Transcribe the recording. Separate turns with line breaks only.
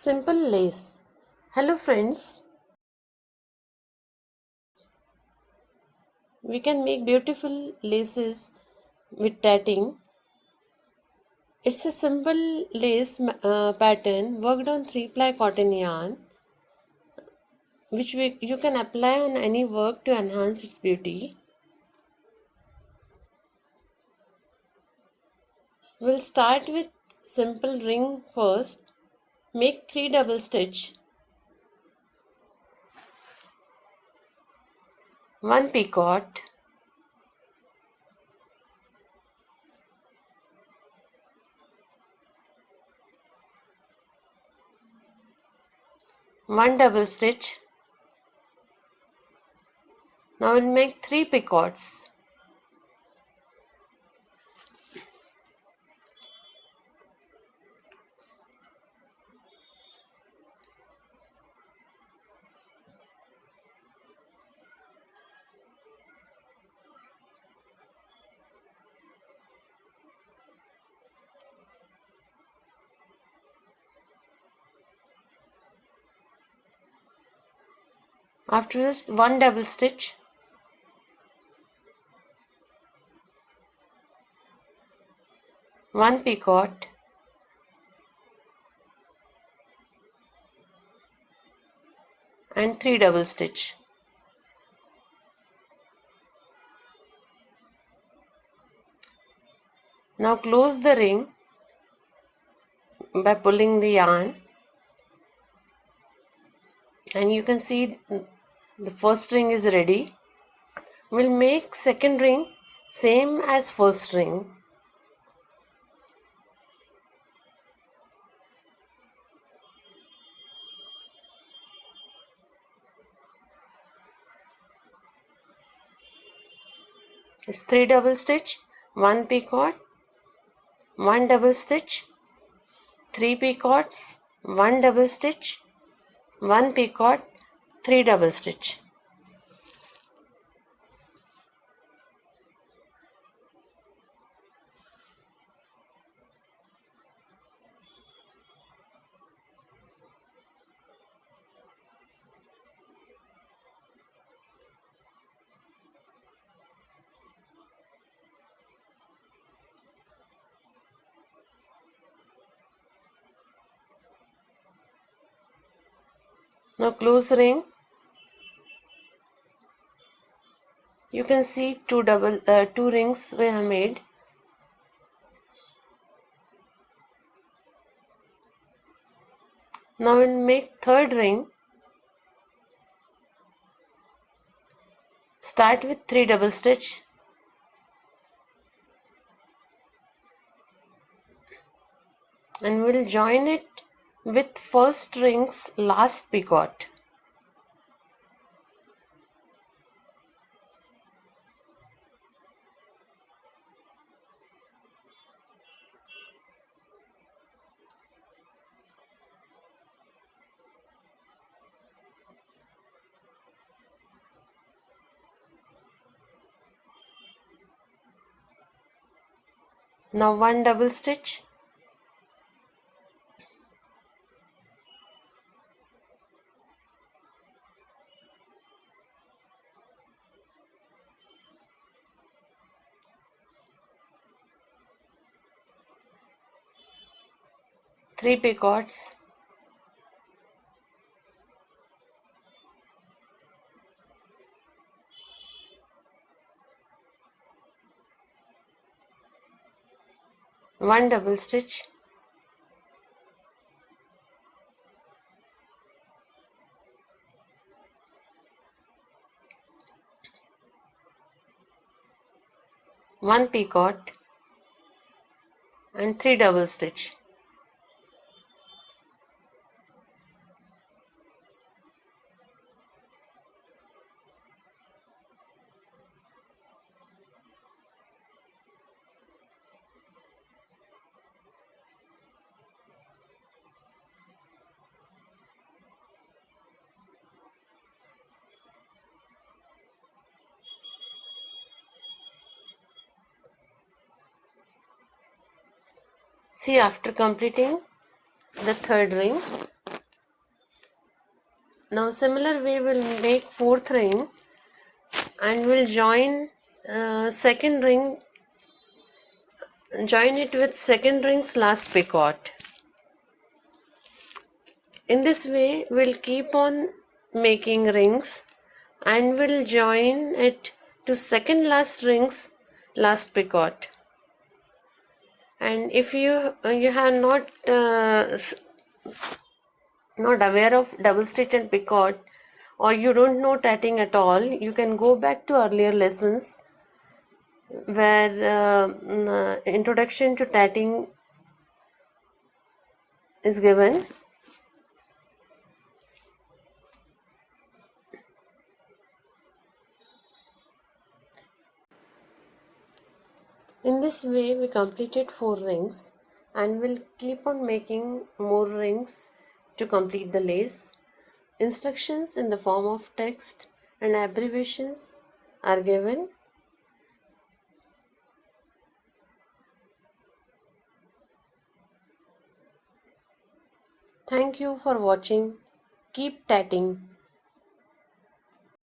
Simple lace. Hello friends, we can make beautiful laces with tatting. It's a simple lace pattern worked on 3-ply cotton yarn which you can apply on any work to enhance its beauty. We'll start with simple ring first. Make 3 double stitch, 1 picot, 1 double stitch. Now we'll make 3 picots. After this, 1 double stitch, 1 picot, and 3 double stitch. Now close the ring by pulling the yarn, and you can see the first ring is ready. We'll make second ring same as first ring. It's 3 double stitch, 1 picot, 1 double stitch, 3 picots, 1 double stitch, 1 picot, 3 double stitch. Now close ring. You can see two rings we have made. Now we'll make third ring. Start with 3 double stitch. And we'll join it with first ring's last picot. Now 1 double stitch, three picots, one double stitch, one picot, and 3 double stitch. See, after completing the third ring, Now similar way we'll make fourth ring and we'll second ring, join it with second ring's last picot. In this way we'll keep on making rings and we'll join it to second last ring's last picot. And if you have not aware of double stitch and picot, or you don't know tatting at all, you can go back to earlier lessons where introduction to tatting is given. In this way we completed 4 rings and will keep on making more rings to complete the lace. Instructions in the form of text and abbreviations are given. Thank you for watching. Keep tatting.